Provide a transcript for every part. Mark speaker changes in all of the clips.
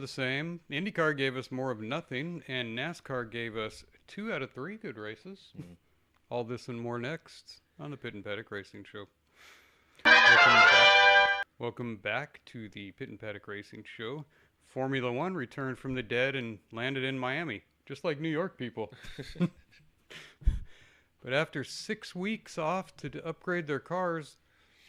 Speaker 1: the same. IndyCar gave us more of nothing, and NASCAR gave us 2 out of 3 good races.
Speaker 2: Mm.
Speaker 1: All this and more next on the Pit and Paddock Racing Show. Welcome back. Welcome back to the Pit and Paddock Racing Show. Formula One returned from the dead and landed in Miami, just like New York people. But after 6 weeks off to upgrade their cars,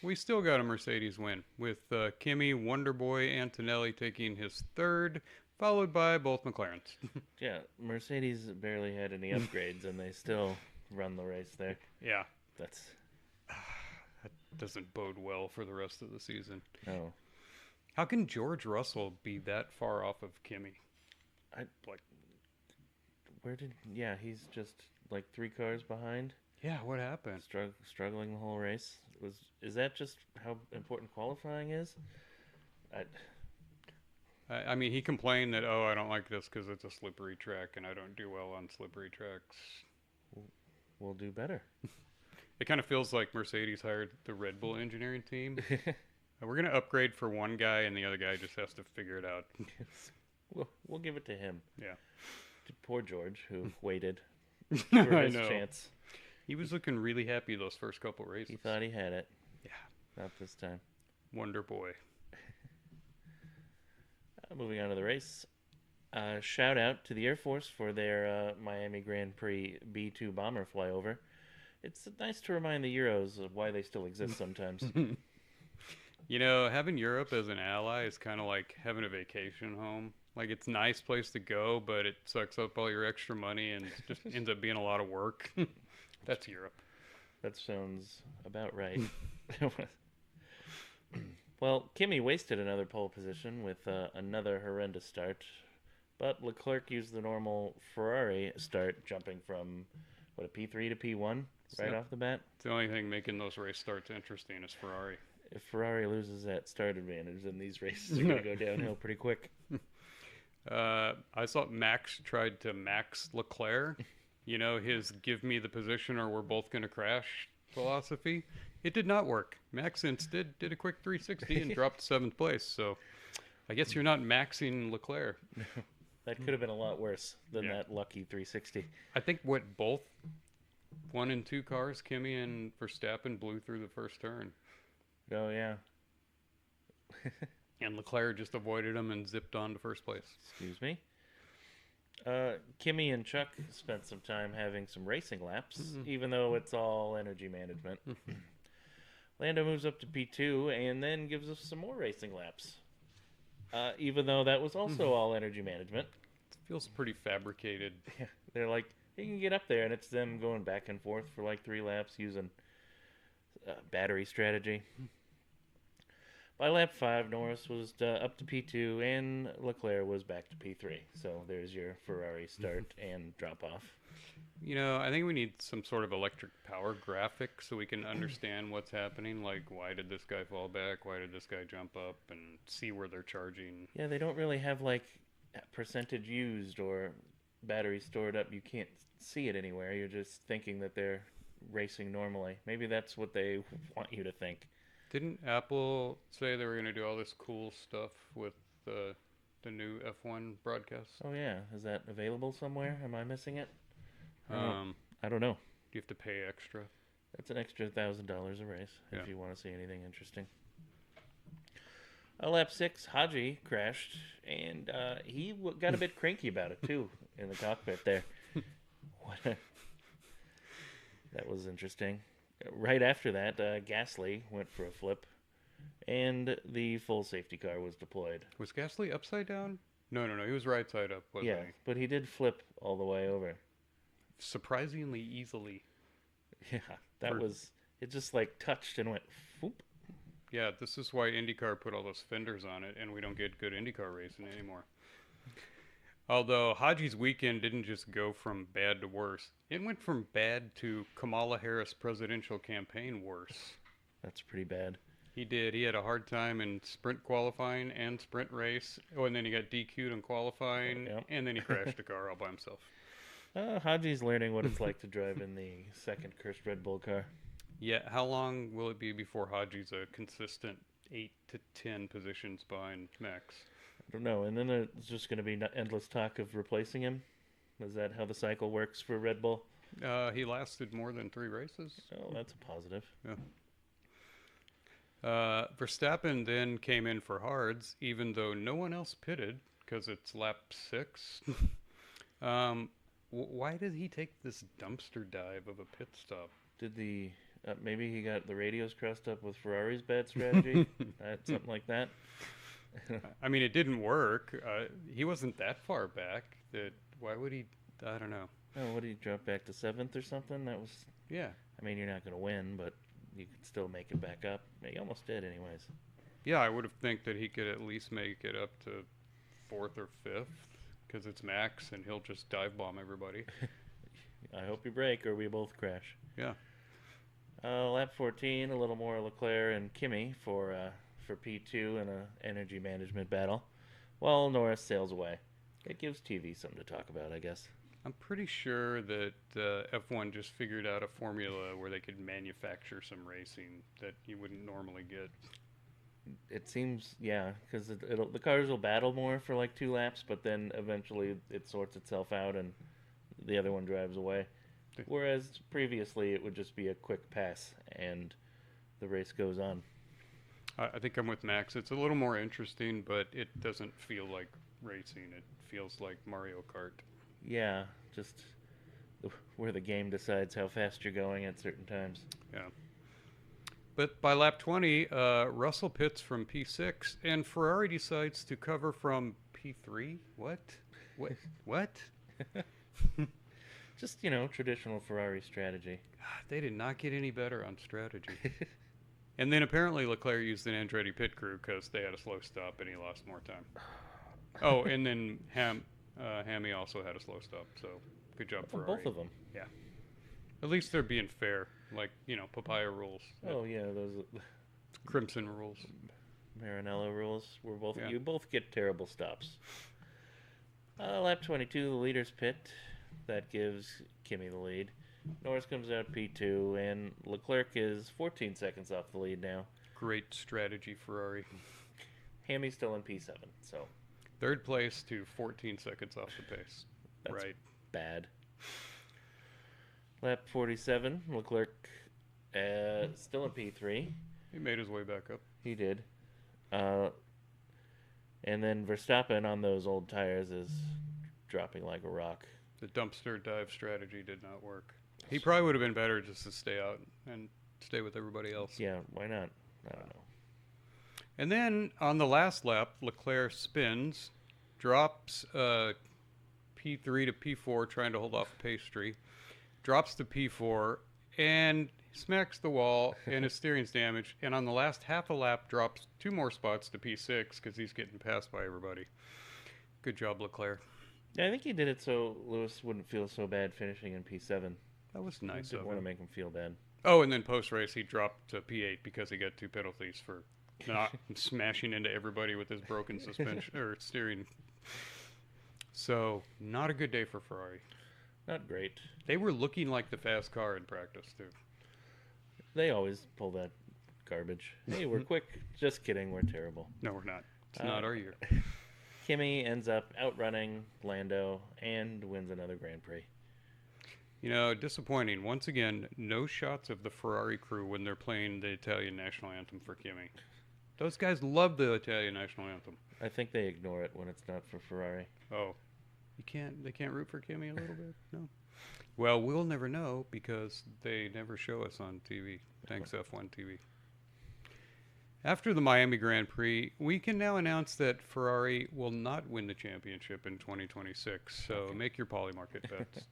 Speaker 1: we still got a Mercedes win, with Kimi Wonderboy Antonelli taking his third, followed by both McLarens.
Speaker 2: Yeah, Mercedes barely had any upgrades, and they still run the race there.
Speaker 1: Yeah,
Speaker 2: That's
Speaker 1: that doesn't bode well for the rest of the season.
Speaker 2: no.
Speaker 1: How can George Russell be that far off of Kimi?
Speaker 2: Yeah, he's just like 3 cars behind.
Speaker 1: Yeah, what happened?
Speaker 2: Struggling the whole race. Is that just how important qualifying is?
Speaker 1: I mean, he complained that, I don't like this because it's a slippery track and I don't do well on slippery tracks.
Speaker 2: We'll do better.
Speaker 1: It kind of feels like Mercedes hired the Red Bull engineering team. We're going to upgrade for one guy and the other guy just has to figure it out.
Speaker 2: We'll give it to him.
Speaker 1: Yeah.
Speaker 2: Poor George, who waited for
Speaker 1: I
Speaker 2: his
Speaker 1: know.
Speaker 2: chance.
Speaker 1: He was looking really happy those first couple races.
Speaker 2: He thought he had it.
Speaker 1: Yeah.
Speaker 2: Not this time.
Speaker 1: Wonder Boy.
Speaker 2: Moving on to the race. Shout out to the Air Force for their Miami Grand Prix B-2 bomber flyover. It's nice to remind the Euros of why they still exist sometimes.
Speaker 1: You know, having Europe as an ally is kind of like having a vacation home. Like, it's a nice place to go, but it sucks up all your extra money and just ends up being a lot of work. That's Europe.
Speaker 2: That sounds about right. Well, Kimi wasted another pole position with another horrendous start, but Leclerc used the normal Ferrari start, jumping from, a P3 to P1 right off the bat?
Speaker 1: It's the only thing making those race starts interesting is Ferrari.
Speaker 2: If Ferrari loses that start advantage, then these races are going to go downhill pretty quick.
Speaker 1: I saw Max tried to max Leclerc. You know, his give me the position or we're both going to crash philosophy. It did not work. Max instead did a quick 360 and dropped to 7th place. So I guess you're not maxing Leclerc.
Speaker 2: That could have been a lot worse than that lucky 360.
Speaker 1: I think both 1 and 2 cars, Kimi and Verstappen, blew through the first turn.
Speaker 2: Oh, yeah.
Speaker 1: And Leclerc just avoided him and zipped on to first place.
Speaker 2: Excuse me. Kimi and Chuck spent some time having some racing laps, even though it's all energy management. Lando moves up to P2 and then gives us some more racing laps, even though that was also all energy management.
Speaker 1: It feels pretty fabricated.
Speaker 2: Yeah, they're like, you can get up there, and it's them going back and forth for like 3 laps using battery strategy. By lap 5, Norris was up to P2, and Leclerc was back to P3. So there's your Ferrari start and drop-off.
Speaker 1: You know, I think we need some sort of electric power graphic so we can understand what's happening. Like, why did this guy fall back? Why did this guy jump up? And see where they're charging.
Speaker 2: Yeah, they don't really have, like, percentage used or battery stored up. You can't see it anywhere. You're just thinking that they're racing normally. Maybe that's what they want you to think.
Speaker 1: Didn't Apple say they were going to do all this cool stuff with the new F1 broadcast?
Speaker 2: Oh, yeah. Is that available somewhere? Am I missing it? I don't know.
Speaker 1: Do you have to pay extra?
Speaker 2: That's an extra $1,000 a race if you want to see anything interesting. Lap 6, Haji crashed, and he got a bit cranky about it, too, in the cockpit there. That was interesting. Right after that, Gasly went for a flip, and the full safety car was deployed.
Speaker 1: Was Gasly upside down? No. He was right side up, wasn't he?
Speaker 2: But he did flip all the way over.
Speaker 1: Surprisingly easily.
Speaker 2: Yeah, it just like touched and went whoop.
Speaker 1: Yeah, this is why IndyCar put all those fenders on it, and we don't get good IndyCar racing anymore. Although Haji's weekend didn't just go from bad to worse. It went from bad to Kamala Harris presidential campaign worse.
Speaker 2: That's pretty bad.
Speaker 1: He did. He had a hard time in sprint qualifying and sprint race. Oh, and then he got DQ'd in qualifying, and then he crashed a car all by himself.
Speaker 2: Haji's learning what it's like to drive in the second cursed Red Bull car.
Speaker 1: Yeah, how long will it be before Haji's a consistent 8 to 10 positions behind Max?
Speaker 2: I don't know. And then it's just going to be endless talk of replacing him. Is that how the cycle works for Red Bull?
Speaker 1: He lasted more than 3 races.
Speaker 2: Oh, that's a positive.
Speaker 1: Yeah. Verstappen then came in for hards, even though no one else pitted because it's lap 6. Why did he take this dumpster dive of a pit stop?
Speaker 2: Did the maybe he got the radios crossed up with Ferrari's bad strategy? Something like that.
Speaker 1: I mean, it didn't work. He wasn't that far back. Why would he? I don't know.
Speaker 2: Oh, what did he drop back to 7th or something? That was.
Speaker 1: Yeah.
Speaker 2: I mean, you're not going to win, but you could still make it back up. He almost did, anyways.
Speaker 1: Yeah, I would have think that he could at least make it up to 4th or 5th because it's Max and he'll just dive bomb everybody.
Speaker 2: I hope you break or we both crash.
Speaker 1: Yeah.
Speaker 2: Lap 14, a little more Leclerc and Kimi for P2 in a energy management battle, while Norris sails away. It gives TV something to talk about, I guess.
Speaker 1: I'm pretty sure that F1 just figured out a formula where they could manufacture some racing that you wouldn't normally get.
Speaker 2: It seems, yeah, because the cars will battle more for like 2 laps, but then eventually it sorts itself out and the other one drives away. Whereas previously it would just be a quick pass and the race goes on.
Speaker 1: I think I'm with Max. It's a little more interesting, but it doesn't feel like racing. It feels like Mario Kart.
Speaker 2: Yeah, just where the game decides how fast you're going at certain times.
Speaker 1: Yeah. But by lap 20, Russell pits from P6, and Ferrari decides to cover from P3. What? What?
Speaker 2: Just, traditional Ferrari strategy.
Speaker 1: They did not get any better on strategy. And then apparently Leclerc used an Andretti pit crew because they had a slow stop and he lost more time. Oh, and then Hammy also had a slow stop, so good job, Ferrari.
Speaker 2: Both of them.
Speaker 1: Yeah. At least they're being fair, like, papaya rules.
Speaker 2: Oh, yeah, those
Speaker 1: Crimson rules.
Speaker 2: Maranello rules.
Speaker 1: Yeah.
Speaker 2: You both get terrible stops. Lap 22, the leaders pit. That gives Kimi the lead. Norris comes out P2, and Leclerc is 14 seconds off the lead now.
Speaker 1: Great strategy, Ferrari.
Speaker 2: Hammy's still in P7, so.
Speaker 1: 3rd place to 14 seconds off the pace.
Speaker 2: That's
Speaker 1: right.
Speaker 2: Bad. Lap 47, Leclerc still in P3.
Speaker 1: He made his way back up.
Speaker 2: He did. And then Verstappen on those old tires is dropping like a rock.
Speaker 1: The dumpster dive strategy did not work. He probably would have been better just to stay out and stay with everybody else.
Speaker 2: Yeah, why not? I don't know.
Speaker 1: And then on the last lap, Leclerc spins, drops P3 to P4, trying to hold off pastry, drops to P4, and smacks the wall, and his steering's damaged. And on the last half a lap, drops 2 more spots to P6 because he's getting passed by everybody. Good job, Leclerc.
Speaker 2: Yeah, I think he did it so Lewis wouldn't feel so bad finishing in P7.
Speaker 1: That was nice
Speaker 2: Didn't
Speaker 1: of
Speaker 2: want to
Speaker 1: him.
Speaker 2: make him feel bad.
Speaker 1: Oh, and then post-race, he dropped to P8 because he got 2 penalties for not smashing into everybody with his broken suspension or steering. So, not a good day for Ferrari.
Speaker 2: Not great.
Speaker 1: They were looking like the fast car in practice, too.
Speaker 2: They always pull that garbage. Hey, we're quick. Just kidding, we're terrible.
Speaker 1: No, we're not. It's not our year.
Speaker 2: Kimi ends up outrunning Lando and wins another Grand Prix.
Speaker 1: Disappointing. Once again, no shots of the Ferrari crew when they're playing the Italian national anthem for Kimi. Those guys love the Italian national anthem.
Speaker 2: I think they ignore it when it's not for Ferrari.
Speaker 1: Oh, they can't root for Kimi a little bit? No. Well, we'll never know because they never show us on TV. Thanks, F1 TV. After the Miami Grand Prix, we can now announce that Ferrari will not win the championship in 2026. So make your polymarket bets.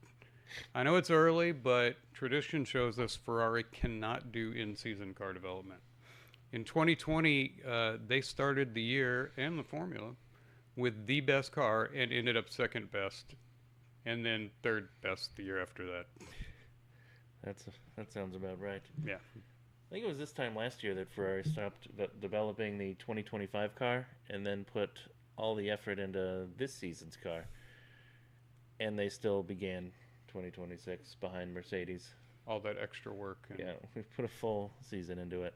Speaker 1: I know it's early, but tradition shows us Ferrari cannot do in-season car development. In 2020, they started the year and the formula with the best car and ended up 2nd best, and then 3rd best the year after that.
Speaker 2: That sounds about right.
Speaker 1: Yeah.
Speaker 2: I think it was this time last year that Ferrari stopped developing the 2025 car and then put all the effort into this season's car. And they still began 2026 behind Mercedes.
Speaker 1: All that extra work.
Speaker 2: Yeah, we put a full season into it.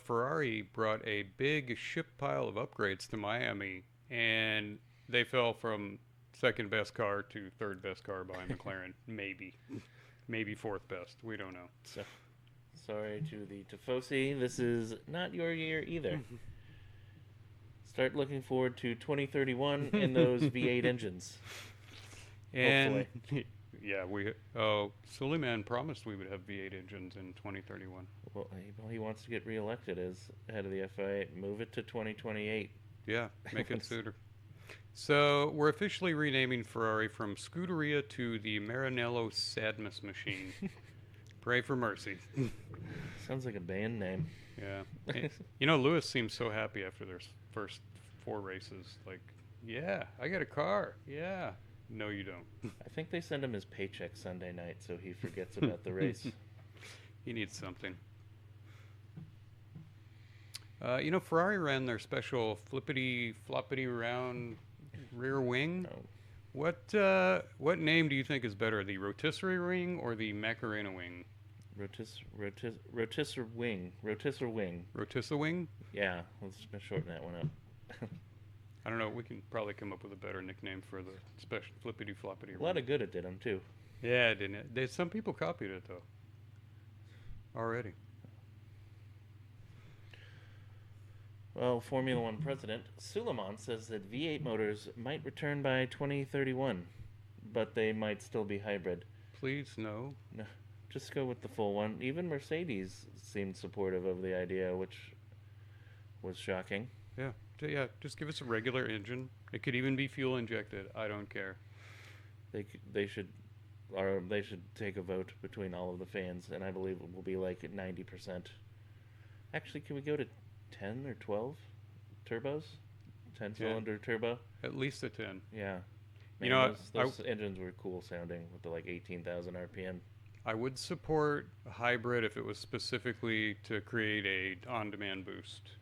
Speaker 1: Ferrari brought a big ship pile of upgrades to Miami and they fell from second best car to third best car behind McLaren. Maybe fourth best. We don't know.
Speaker 2: So, sorry to the Tifosi. This is not your year either. Start looking forward to 2031 and those V8 engines.
Speaker 1: And yeah, Suleiman promised we would have V8 engines in 2031.
Speaker 2: Well, he wants to get reelected as head of the FIA. Move it to 2028.
Speaker 1: Yeah, make it sooner. So we're officially renaming Ferrari from Scuderia to the Maranello Sadness Machine. Pray for mercy.
Speaker 2: Sounds like a band name.
Speaker 1: Yeah. You know, Lewis seems so happy after their first 4 races. Like, yeah, I got a car. Yeah. No, you don't.
Speaker 2: I think they send him his paycheck Sunday night so he forgets about the race.
Speaker 1: He needs something. You know, Ferrari ran their special flippity-floppity round rear wing.
Speaker 2: Oh.
Speaker 1: What name do you think is better, the rotisserie wing or the Macarena wing?
Speaker 2: Rotisserie wing.
Speaker 1: Rotissa wing?
Speaker 2: Yeah, let's shorten that one up.
Speaker 1: I don't know. We can probably come up with a better nickname for the special flippity-floppity.
Speaker 2: A lot of good it did them, too.
Speaker 1: Yeah, didn't it? Some people copied it, though. Already.
Speaker 2: Well, Formula One president Suleiman says that V8 motors might return by 2031, but they might still be hybrid.
Speaker 1: Please, no.
Speaker 2: No, just go with the full one. Even Mercedes seemed supportive of the idea, which was shocking.
Speaker 1: Yeah, just give us a regular engine. It could even be fuel injected. I don't care.
Speaker 2: They should take a vote between all of the fans, and I believe it will be like 90%. Actually, can we go to 10 or 12 turbos? 10-cylinder turbo?
Speaker 1: At least a 10.
Speaker 2: Yeah. Man,
Speaker 1: You know,
Speaker 2: those engines were cool sounding with the like 18,000 RPM.
Speaker 1: I would support a hybrid if it was specifically to create a on-demand boost.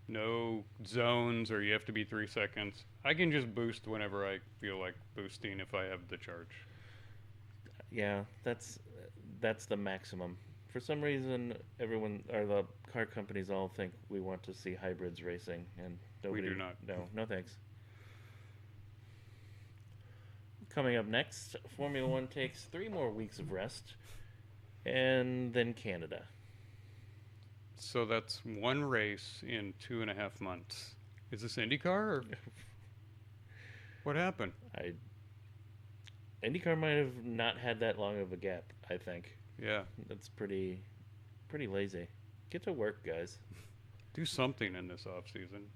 Speaker 1: No zones or you have to be 3 seconds. I can just boost whenever I feel like boosting if I have the charge.
Speaker 2: Yeah, that's the maximum. For some reason, the car companies all think we want to see hybrids racing, and nobody.
Speaker 1: We do not.
Speaker 2: No thanks. Coming up next, Formula One takes 3 more weeks of rest, and then Canada.
Speaker 1: So that's 1 race in 2.5 months. Is this IndyCar or what happened?
Speaker 2: IndyCar might have not had that long of a gap, I think.
Speaker 1: Yeah.
Speaker 2: That's pretty lazy. Get to work, guys.
Speaker 1: Do something in this off season.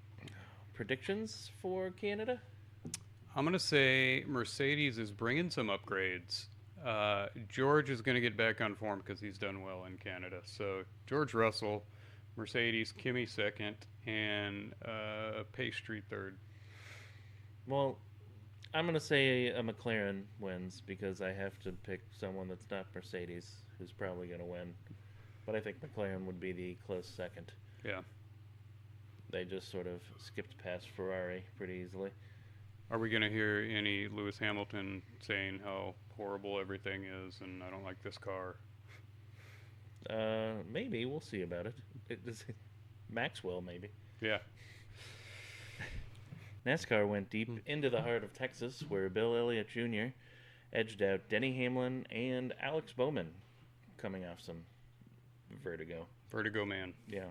Speaker 2: Predictions for Canada?
Speaker 1: I'm going to say Mercedes is bringing some upgrades. George is going to get back on form because he's done well in Canada. So George Russell, Mercedes, Kimi second, and Pastry third.
Speaker 2: Well, I'm going to say a McLaren wins because I have to pick someone that's not Mercedes who's probably going to win. But I think McLaren would be the close second.
Speaker 1: Yeah.
Speaker 2: They just sort of skipped past Ferrari pretty easily.
Speaker 1: Are we going to hear any Lewis Hamilton saying how horrible everything is and I don't like this car?
Speaker 2: Maybe. We'll see about it. Maxwell, maybe.
Speaker 1: Yeah.
Speaker 2: NASCAR went deep into the heart of Texas, where Bill Elliott Jr. edged out Denny Hamlin and Alex Bowman, coming off some vertigo.
Speaker 1: Vertigo man.
Speaker 2: Yeah.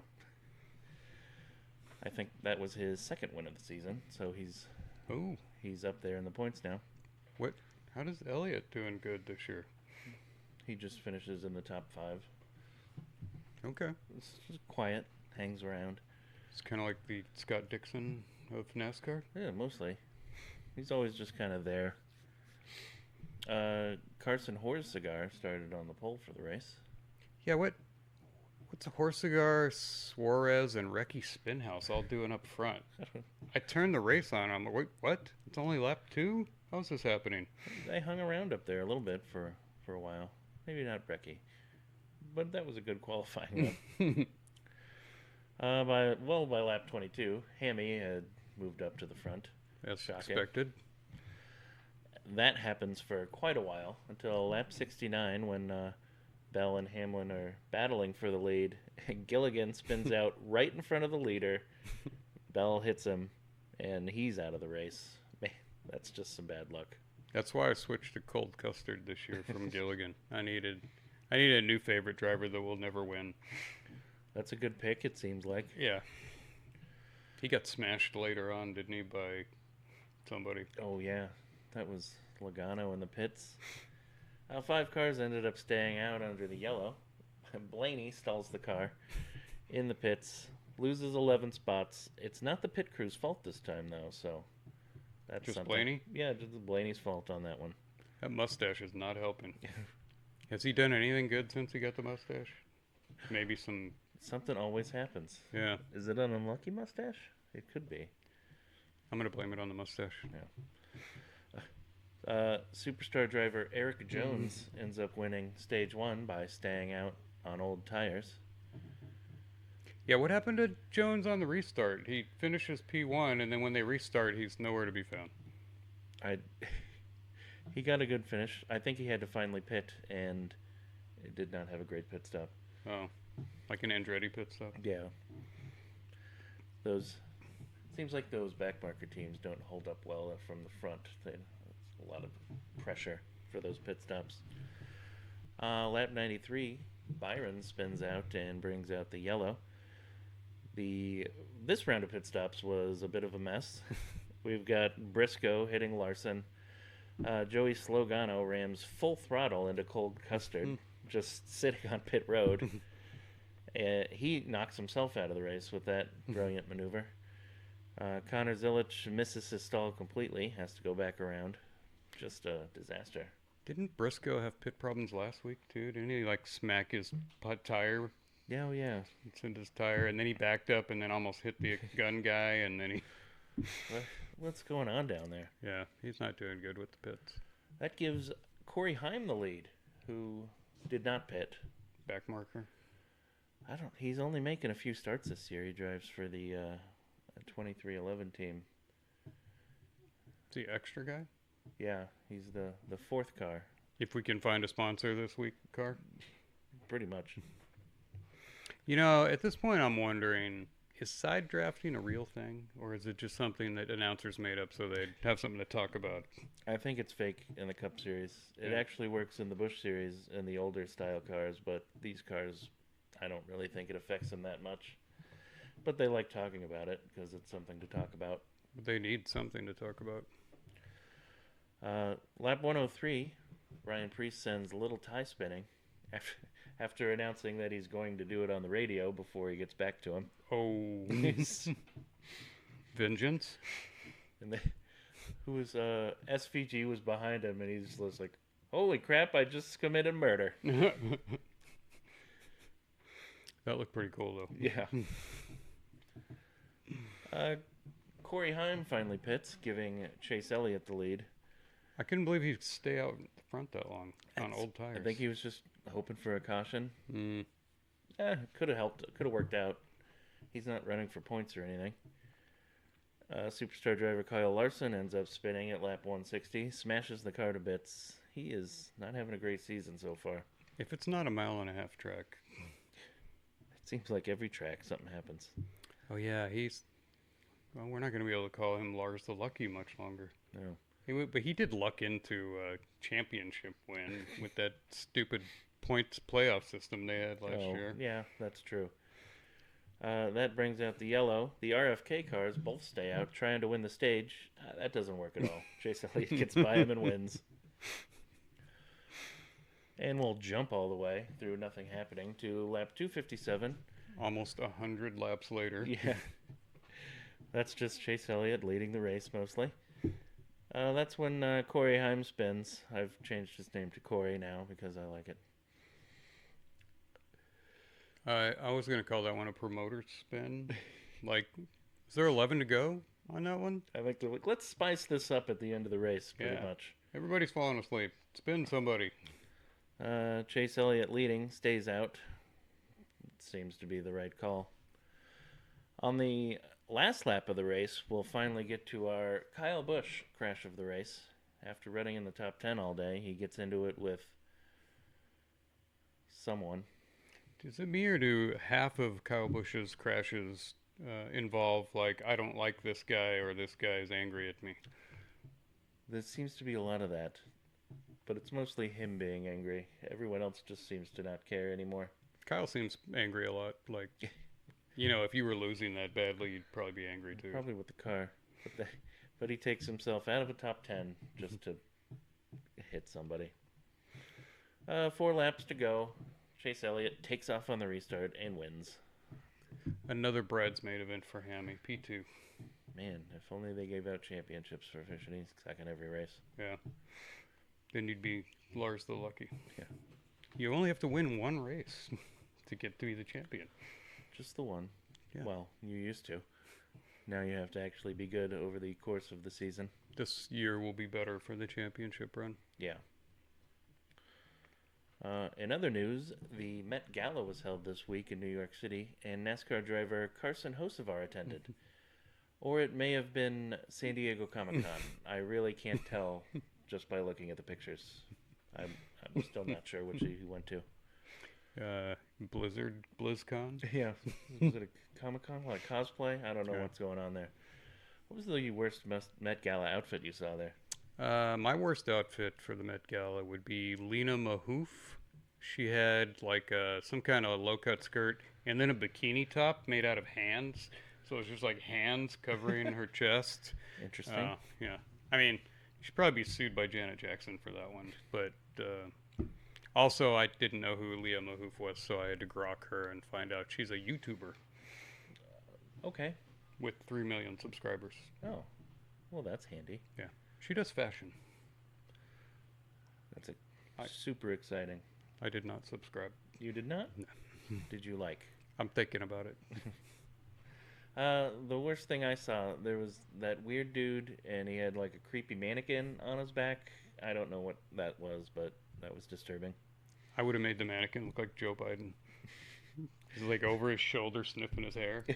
Speaker 2: I think that was his second win of the season, so he's up there in the points now.
Speaker 1: What? How does Elliott doing good this year?
Speaker 2: He just finishes in the top 5.
Speaker 1: Okay.
Speaker 2: It's just quiet, hangs around.
Speaker 1: It's kind of like the Scott Dixon of NASCAR.
Speaker 2: Yeah, mostly. He's always just kind of there. Carson Horscigar started on the pole for the race.
Speaker 1: Yeah, what's a Horscigar, Suarez, and Recchi Spinhouse all doing up front? I turned the race on. I'm like, wait, what? It's only lap 2? How's this happening?
Speaker 2: They hung around up there a little bit for a while. Maybe not Recchi. But that was a good qualifying one. By lap 22, Hammy had moved up to the front.
Speaker 1: As
Speaker 2: Shocking.
Speaker 1: expected.
Speaker 2: That happens for quite a while, until lap 69 when Bell and Hamlin are battling for the lead. Gilligan spins out right in front of the leader. Bell hits him,
Speaker 1: Mm.
Speaker 2: and he's out of the race. Man, that's just some bad luck.
Speaker 1: That's why I switched to cold custard this year from Gilligan. I needed a new favorite driver that will never win.
Speaker 2: That's a good pick, it seems like.
Speaker 1: Yeah. He got smashed later on, didn't he, by somebody?
Speaker 2: Oh, yeah. That was Logano in the pits. 5 cars ended up staying out under the yellow. Blaney stalls the car in the pits, loses 11 spots. It's not the pit crew's fault this time, though, so that's
Speaker 1: Just
Speaker 2: something.
Speaker 1: Blaney?
Speaker 2: Yeah, just Blaney's fault on that one.
Speaker 1: That mustache is not helping. Has he done anything good since he got the mustache? Maybe some...
Speaker 2: Something always happens.
Speaker 1: Yeah.
Speaker 2: Is it an unlucky mustache? It could be.
Speaker 1: I'm going to blame it on the mustache.
Speaker 2: Superstar driver Eric Jones ends up winning stage 1 by staying out on old tires.
Speaker 1: Yeah, what happened to Jones on the restart? He finishes P1, and then when they restart, he's nowhere to be found.
Speaker 2: He got a good finish. I think he had to finally pit, and it did not have a great pit stop.
Speaker 1: Oh, like an Andretti pit stop?
Speaker 2: Yeah. Seems like those backmarker teams don't hold up well from the front. It's a lot of pressure for those pit stops. Lap 93, Byron spins out and brings out the yellow. This round of pit stops was a bit of a mess. We've got Briscoe hitting Larson. Joey Slogano rams full throttle into cold custard, just sitting on pit road. He knocks himself out of the race with that brilliant maneuver. Connor Zilic misses his stall completely, has to go back around. Just a disaster.
Speaker 1: Didn't Briscoe have pit problems last week, too? Didn't he, smack his tire?
Speaker 2: Yeah, yeah.
Speaker 1: It's in his tire, and then he backed up and then almost hit the gun guy, and then he...
Speaker 2: What's going on down there?
Speaker 1: Yeah, he's not doing good with the pits.
Speaker 2: That gives Corey Heim the lead, who did not pit.
Speaker 1: Back marker.
Speaker 2: He's only making a few starts this year. He drives for the 2311 team.
Speaker 1: Is he extra guy?
Speaker 2: Yeah, he's the 4th car.
Speaker 1: If we can find a sponsor this week, car?
Speaker 2: Pretty much.
Speaker 1: At this point I'm wondering, is side drafting a real thing? Or is it just something that announcers made up so they'd have something to talk about?
Speaker 2: I think it's fake in the Cup Series. It actually works in the Busch Series and the older style cars, but these cars, I don't really think it affects them that much. But they like talking about it because it's something to talk about.
Speaker 1: They need something to talk about.
Speaker 2: Lap 103, Ryan Preece sends little tie spinning after announcing that he's going to do it on the radio before he gets back to him.
Speaker 1: Oh. Vengeance?
Speaker 2: And SVG was behind him, and he just was like, "Holy crap, I just committed murder."
Speaker 1: That looked pretty cool, though.
Speaker 2: Yeah. Corey Heim finally pits, giving Chase Elliott the lead.
Speaker 1: I couldn't believe he'd stay out front that long on old tires.
Speaker 2: I think he was just hoping for a caution.
Speaker 1: Mm.
Speaker 2: Could have helped. Could have worked out. He's not running for points or anything. Superstar driver Kyle Larson ends up spinning at lap 160, smashes the car to bits. He is not having a great season so far.
Speaker 1: If it's not a 1.5 mile track.
Speaker 2: It seems like every track something happens.
Speaker 1: Oh, yeah, well, we're not going to be able to call him Lars the Lucky much longer.
Speaker 2: No.
Speaker 1: But he did luck into a championship win with that stupid points playoff system they had last year.
Speaker 2: Yeah, that's true. That brings out the yellow. The RFK cars both stay out, trying to win the stage. That doesn't work at all. Chase Elliott gets by him and wins. And we'll jump all the way through nothing happening to lap 257.
Speaker 1: Almost 100 laps later.
Speaker 2: Yeah. That's just Chase Elliott leading the race mostly. That's when Corey Heim spins. I've changed his name to Corey now because I like it.
Speaker 1: I was going to call that one a promoter spin. Is there 11 to go on that one?
Speaker 2: I like to let's spice this up at the end of the race, pretty much.
Speaker 1: Everybody's falling asleep. Spin somebody.
Speaker 2: Chase Elliott leading, stays out. Seems to be the right call. On the last lap of the race, we'll finally get to our Kyle Busch crash of the race. After running in the top 10 all day, he gets into it with someone.
Speaker 1: Is it me or do half of Kyle Busch's crashes involve like I don't like this guy or this guy is angry at me.
Speaker 2: There seems to be a lot of that, but it's mostly him being angry. Everyone else just seems to not care anymore.
Speaker 1: Kyle seems angry a lot. Like, if you were losing that badly, you'd probably be angry too.
Speaker 2: Probably with the car, but he takes himself out of a top 10 just to hit somebody. 4 laps to go. Chase Elliott takes off on the restart and wins.
Speaker 1: Another bridesmaid event for Hammy. P2.
Speaker 2: Man, if only they gave out championships for finishing second every race.
Speaker 1: Yeah. Then you'd be Lars the Lucky.
Speaker 2: Yeah.
Speaker 1: You only have to win one race to get to be the champion.
Speaker 2: Just the one.
Speaker 1: Yeah.
Speaker 2: Well, you used to. Now you have to actually be good over the course of the season.
Speaker 1: This year will be better for the championship run.
Speaker 2: Yeah. In other news, the Met Gala was held this week in New York City, and NASCAR driver Carson Hocevar attended. Or it may have been San Diego Comic-Con. I really can't tell just by looking at the pictures. I'm still not sure which he went to.
Speaker 1: BlizzCon?
Speaker 2: Yeah. Was it a Comic-Con? Like cosplay? I don't know what's going on there. What was the worst Met Gala outfit you saw there?
Speaker 1: My worst outfit for the Met Gala would be Lena Mahoof. She had like some kind of low-cut skirt and then a bikini top made out of hands. So it was just like hands covering her chest.
Speaker 2: Interesting.
Speaker 1: Yeah. I mean, she'd probably be sued by Janet Jackson for that one. But also, I didn't know who Leah Mahoof was, so I had to grok her and find out she's a YouTuber.
Speaker 2: Okay.
Speaker 1: With 3 million subscribers.
Speaker 2: Oh. Well, that's handy.
Speaker 1: Yeah. She does fashion.
Speaker 2: That's super exciting.
Speaker 1: I did not subscribe.
Speaker 2: You did not?
Speaker 1: No.
Speaker 2: Did you like?
Speaker 1: I'm thinking about it.
Speaker 2: The worst thing I saw, there was that weird dude, and he had like a creepy mannequin on his back. I don't know what that was, but that was disturbing.
Speaker 1: I would have made the mannequin look like Joe Biden. He's like over his shoulder sniffing his hair.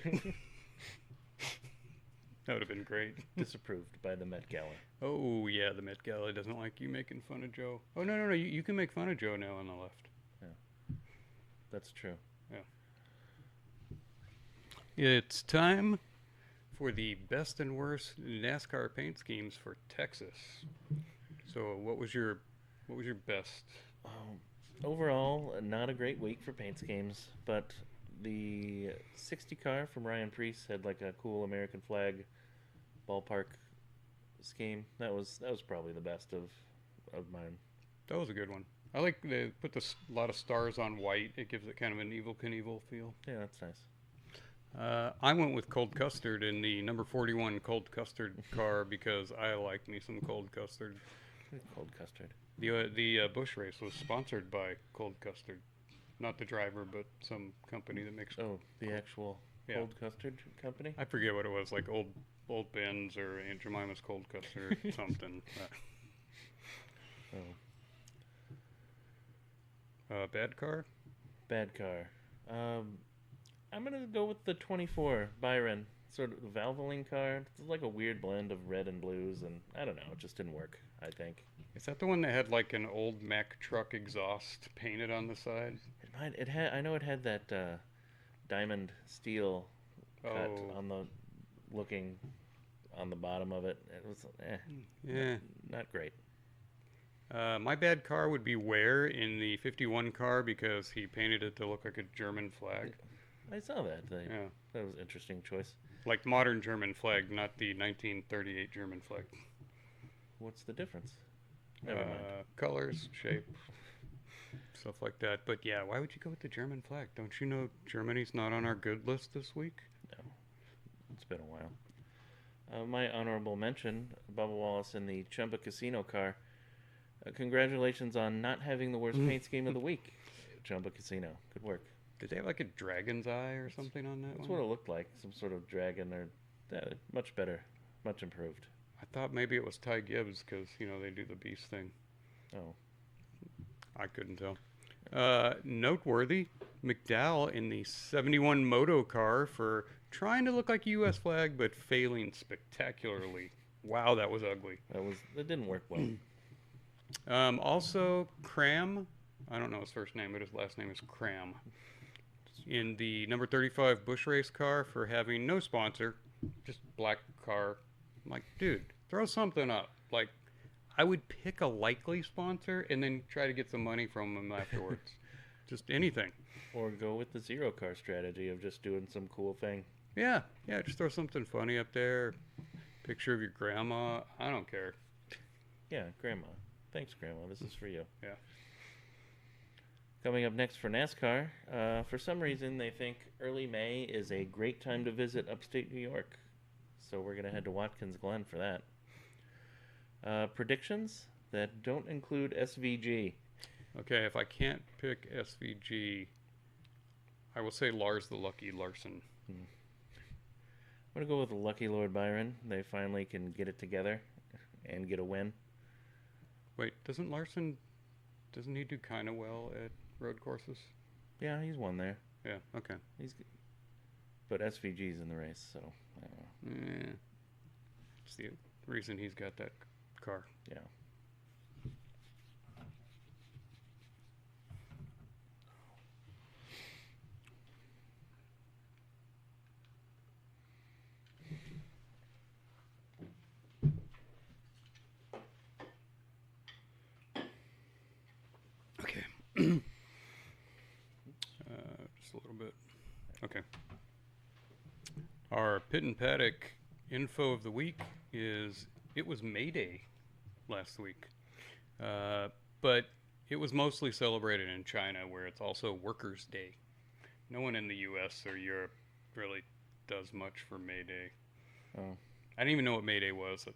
Speaker 1: That would have been great.
Speaker 2: Disapproved by the Met Gala.
Speaker 1: Oh, yeah, the Met Gala doesn't like you making fun of Joe. Oh, no, you can make fun of Joe now on the left.
Speaker 2: Yeah. That's true.
Speaker 1: Yeah. It's time for the best and worst NASCAR paint schemes for Texas. So, what was your best?
Speaker 2: Overall, not a great week for paint schemes, but the 60 car from Ryan Preece had like a cool American flag ballpark scheme. That was probably the best of mine.
Speaker 1: That was a good one. I like they put a lot of stars on white. It gives it kind of an Evel Knievel feel.
Speaker 2: Yeah, that's nice.
Speaker 1: I went with cold custard in the number 41 cold custard car because I like me some cold custard.
Speaker 2: Cold custard.
Speaker 1: The Busch race was sponsored by cold custard, not the driver, but some company that makes.
Speaker 2: Oh, the actual cold custard company.
Speaker 1: I forget what it was, like old Ben's or Aunt Jemima's cold custard or something. Bad car.
Speaker 2: Bad car. I'm going to go with the 24 Byron, sort of Valvoline car. It's like a weird blend of red and blues, and I don't know, it just didn't work, I think.
Speaker 1: Is that the one that had like an old Mack truck exhaust painted on the side?
Speaker 2: It had. I know it had that diamond steel cut on the looking on the bottom of it. It was not great.
Speaker 1: My bad car would be Ware in the 51 car because he painted it to look like a German flag.
Speaker 2: I saw that. That was an interesting choice.
Speaker 1: Like modern German flag, not the 1938 German flag.
Speaker 2: What's the difference? Never mind.
Speaker 1: Colors, shape, stuff like that. But yeah, why would you go with the German flag? Don't you know Germany's not on our good list this week?
Speaker 2: No. It's been a while. My honorable mention, Bubba Wallace in the Chumba Casino car. Congratulations on not having the worst paint scheme of the week. Chumba Casino. Good work.
Speaker 1: Did they have like a dragon's eye or something on that one?
Speaker 2: That's what it looked like. Some sort of dragon or... much better. Much improved.
Speaker 1: I thought maybe it was Ty Gibbs because, they do the beast thing.
Speaker 2: Oh.
Speaker 1: I couldn't tell. Noteworthy, McDowell in the 71 Moto car for trying to look like a U.S. flag but failing spectacularly. Wow, that was ugly.
Speaker 2: That didn't work well.
Speaker 1: Also, Cram. I don't know his first name, but his last name is Cram. in the number 35 Bush Race car for having no sponsor, just black car. I'm like, dude, throw something up. Like, I would pick a likely sponsor and then try to get some money from them afterwards. Just anything.
Speaker 2: Or go with the zero car strategy of just doing some cool thing.
Speaker 1: Yeah, just throw something funny up there. Picture of your grandma. I don't care.
Speaker 2: Yeah, Grandma. Thanks, Grandma. This is for you.
Speaker 1: Yeah.
Speaker 2: Coming up next for NASCAR, for some reason they think early May is a great time to visit upstate New York. So we're going to head to Watkins Glen for that. Predictions that don't include SVG.
Speaker 1: Okay, if I can't pick SVG, I will say Lars the Lucky Larson.
Speaker 2: I'm going to go with Lucky Lord Byron. They finally can get it together and get a win.
Speaker 1: Wait, doesn't he do kind of well at road courses?
Speaker 2: Yeah, he's won there.
Speaker 1: Yeah, okay.
Speaker 2: But SVG's in the race, so I don't know.
Speaker 1: It's the reason he's got that car.
Speaker 2: Yeah.
Speaker 1: Okay. Just a little bit. Okay. Our pit and paddock info of the week is it was May Day last week. But it was mostly celebrated in China, where it's also Workers' Day. No one in the U.S. or Europe really does much for May Day.
Speaker 2: Oh.
Speaker 1: I didn't even know what May Day was.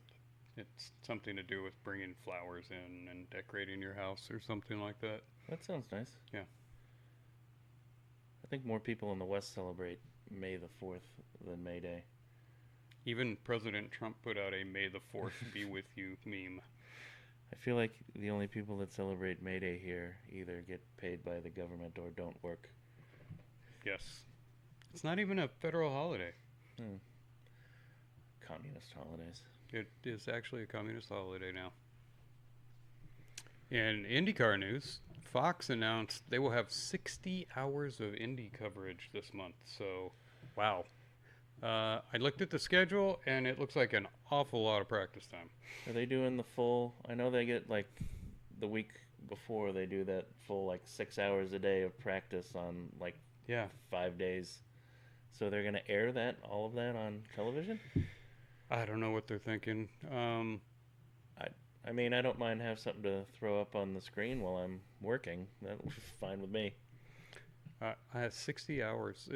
Speaker 1: It's something to do with bringing flowers in and decorating your house or something like that.
Speaker 2: That sounds nice.
Speaker 1: Yeah.
Speaker 2: I think more people in the West celebrate May the 4th than May Day.
Speaker 1: Even President Trump put out a May the 4th be with you meme.
Speaker 2: I feel like the only people that celebrate May Day here either get paid by the government or don't work.
Speaker 1: Yes. It's not even a federal holiday.
Speaker 2: Communist holidays.
Speaker 1: It is actually a communist holiday now. In IndyCar news, Fox announced they will have 60 hours of Indy coverage this month. So, wow. I looked at the schedule, and it looks like an awful lot of practice time.
Speaker 2: Are they doing the full... I know they get, like, the week before they do that full, like, 6 hours a day of practice on, like, 5 days. So they're going to air that, all of that on television?
Speaker 1: I don't know what they're thinking.
Speaker 2: I mean, I don't mind have something to throw up on the screen while I'm working. That's fine with me.
Speaker 1: I have 60 hours.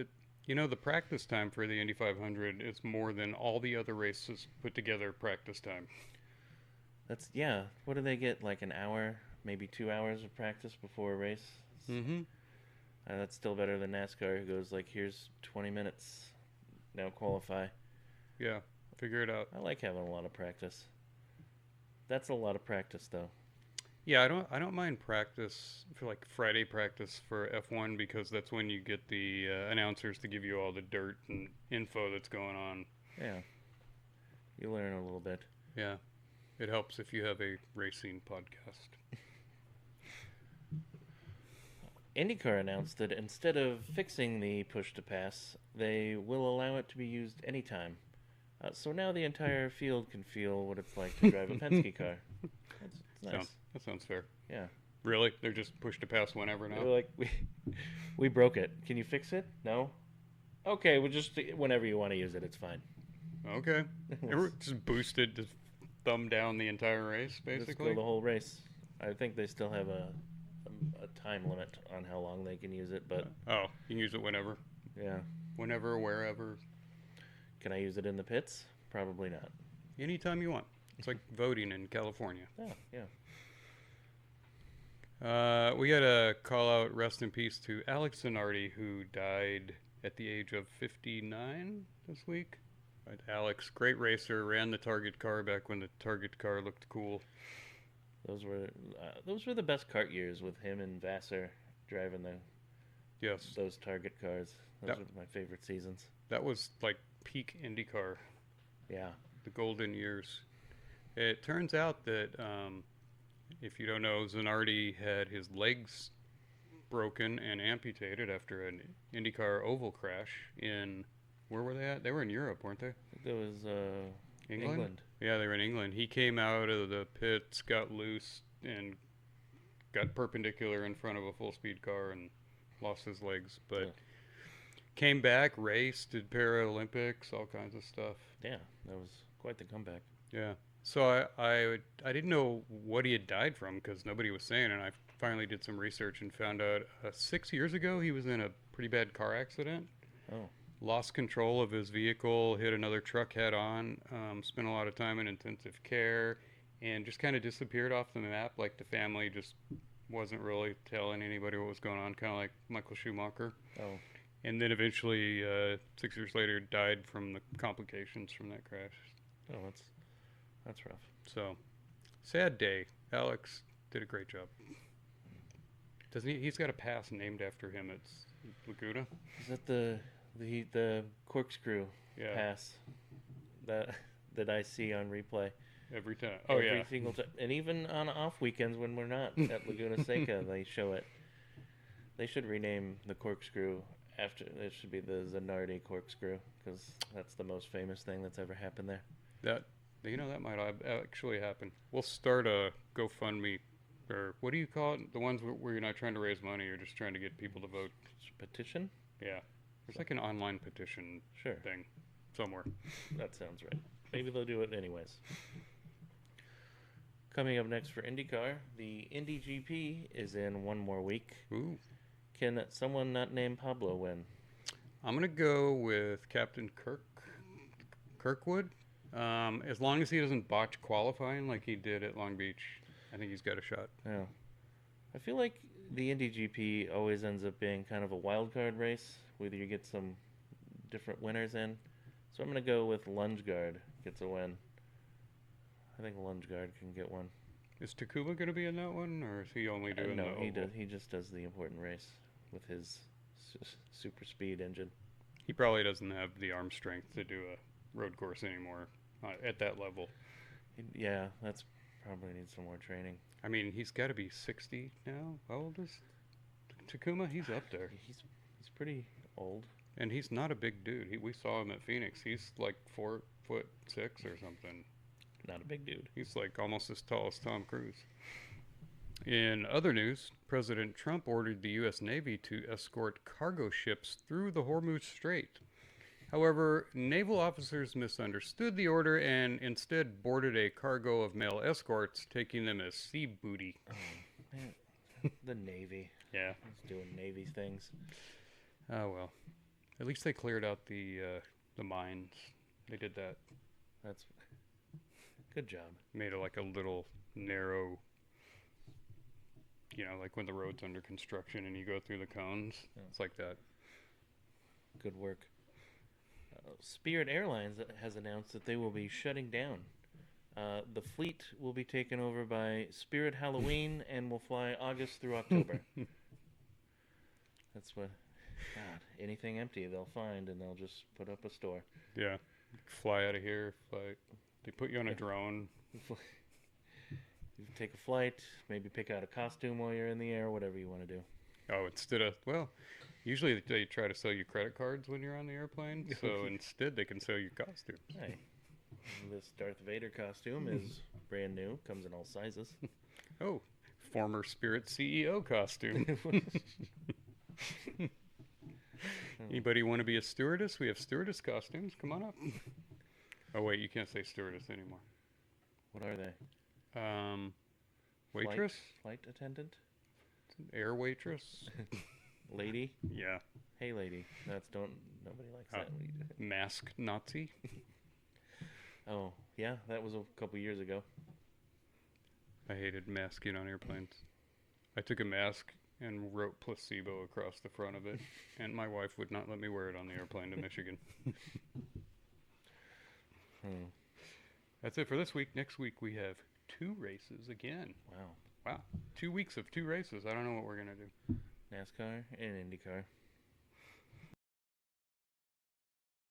Speaker 1: The practice time for the Indy 500 is more than all the other races put together practice time.
Speaker 2: Yeah. What do they get, like an hour, maybe 2 hours of practice before a race?
Speaker 1: Mm-hmm.
Speaker 2: That's still better than NASCAR, who goes like, here's 20 minutes, now qualify.
Speaker 1: Yeah, figure it out.
Speaker 2: I like having a lot of practice. That's a lot of practice, though.
Speaker 1: Yeah, I don't mind practice for like Friday practice for F1 because that's when you get the announcers to give you all the dirt and info that's going on.
Speaker 2: Yeah, you learn a little bit.
Speaker 1: Yeah, it helps if you have a racing podcast.
Speaker 2: IndyCar announced that instead of fixing the push-to-pass, they will allow it to be used anytime. So now the entire field can feel what it's like to drive a Penske car. That's nice.
Speaker 1: That sounds fair.
Speaker 2: Yeah.
Speaker 1: Really? They're just pushed to pass whenever now?
Speaker 2: They're like, we broke it. Can you fix it? No? Okay, well, just whenever you want to use it, it's fine.
Speaker 1: Okay. Just boosted to thumb down the entire race, basically?
Speaker 2: Let's go the whole race. I think they still have a time limit on how long they can use it, but...
Speaker 1: Oh, you can use it whenever?
Speaker 2: Yeah.
Speaker 1: Whenever, wherever.
Speaker 2: Can I use it in the pits? Probably not.
Speaker 1: Anytime you want. It's like voting in California.
Speaker 2: Oh, yeah.
Speaker 1: We got to call out rest in peace to Alex Zanardi, who died at the age of 59 this week. Right, Alex, great racer, ran the Target car back when the Target car looked cool.
Speaker 2: Those were the best kart years with him and Vassar driving those Target cars. Those were my favorite seasons.
Speaker 1: That was like peak IndyCar.
Speaker 2: Yeah.
Speaker 1: The golden years. It turns out that, if you don't know, Zanardi had his legs broken and amputated after an IndyCar oval crash in, where were they at? They were in Europe, weren't they?
Speaker 2: There was
Speaker 1: England? Yeah, they were in England. He came out of the pits, got loose, and got perpendicular in front of a full-speed car and lost his legs. But came back, raced, did Paralympics, all kinds of stuff.
Speaker 2: Yeah, that was quite the comeback.
Speaker 1: Yeah. So I didn't know what he had died from because nobody was saying, and I finally did some research and found out 6 years ago he was in a pretty bad car accident.
Speaker 2: Oh.
Speaker 1: Lost control of his vehicle, hit another truck head on, spent a lot of time in intensive care, and just kind of disappeared off the map. Like the family just wasn't really telling anybody what was going on, kind of like Michael Schumacher.
Speaker 2: Oh.
Speaker 1: And then eventually, 6 years later, died from the complications from that crash.
Speaker 2: Oh, that's rough.
Speaker 1: So, sad day. Alex did a great job. Doesn't he? He's got a pass named after him. It's Laguna.
Speaker 2: Is that the corkscrew pass that I see on replay
Speaker 1: every time? Oh,
Speaker 2: every single time, and even on off weekends when we're not at Laguna Seca, they show it. They should rename the corkscrew after. It should be the Zanardi corkscrew because that's the most famous thing that's ever happened there.
Speaker 1: That might actually happen. We'll start a GoFundMe, or what do you call it? The ones where you're not trying to raise money, you're just trying to get people to vote.
Speaker 2: Petition?
Speaker 1: Yeah. There's like an online petition thing somewhere.
Speaker 2: That sounds right. Maybe they'll do it anyways. Coming up next for IndyCar, the Indy GP is in one more week.
Speaker 1: Ooh.
Speaker 2: Can someone not named Pablo win?
Speaker 1: I'm going to go with Captain Kirkwood. As long as he doesn't botch qualifying like he did at Long Beach, I think he's got a shot.
Speaker 2: Yeah. I feel like the Indy GP always ends up being kind of a wild card race, whether you get some different winners in. So I'm going to go with Lungeguard gets a win. I think Lungeguard can get one.
Speaker 1: Is Takuma going to be in that one, or is he only doing
Speaker 2: no,
Speaker 1: the
Speaker 2: he
Speaker 1: oval?
Speaker 2: does. He just does the important race with his super speed engine.
Speaker 1: He probably doesn't have the arm strength to do a road course anymore at that level.
Speaker 2: Yeah, that's probably needs some more training.
Speaker 1: I mean, he's got to be 60 now. How old is Takuma? He's up there.
Speaker 2: He's pretty old.
Speaker 1: And he's not a big dude. We saw him at Phoenix. He's like 4'6" or something.
Speaker 2: Not a big dude.
Speaker 1: He's like almost as tall as Tom Cruise. In other news, President Trump ordered the U.S. Navy to escort cargo ships through the Hormuz Strait. However, naval officers misunderstood the order and instead boarded a cargo of male escorts, taking them as sea booty.
Speaker 2: Oh, man. The Navy.
Speaker 1: Yeah.
Speaker 2: He's doing Navy things.
Speaker 1: Oh, well. At least they cleared out the mines. They did that.
Speaker 2: That's good job.
Speaker 1: Made it like a little narrow, like when the road's under construction and you go through the cones. Yeah. It's like that.
Speaker 2: Good work. Spirit Airlines has announced that they will be shutting down. The fleet will be taken over by Spirit Halloween and will fly August through October. That's what... God, anything empty they'll find and they'll just put up a store.
Speaker 1: Yeah. Fly out of here. They put you on a drone.
Speaker 2: You take a flight, maybe pick out a costume while you're in the air, whatever you want to do.
Speaker 1: Oh, usually they try to sell you credit cards when you're on the airplane, so instead they can sell you costumes.
Speaker 2: Hey, this Darth Vader costume is brand new, comes in all sizes.
Speaker 1: Oh, former Spirit CEO costume. Anybody want to be a stewardess? We have stewardess costumes. Come on up. Oh, wait, you can't say stewardess anymore.
Speaker 2: What are they?
Speaker 1: Waitress?
Speaker 2: Flight attendant?
Speaker 1: Air waitress?
Speaker 2: Lady?
Speaker 1: Yeah.
Speaker 2: Hey, lady. Nobody likes that.
Speaker 1: Masked Nazi?
Speaker 2: Oh, yeah, that was a couple years ago.
Speaker 1: I hated masking on airplanes. I took a mask and wrote placebo across the front of it, and my wife would not let me wear it on the airplane to Michigan. That's it for this week. Next week we have 2 races again.
Speaker 2: Wow.
Speaker 1: 2 weeks of 2 races. I don't know what we're going to do.
Speaker 2: NASCAR and IndyCar.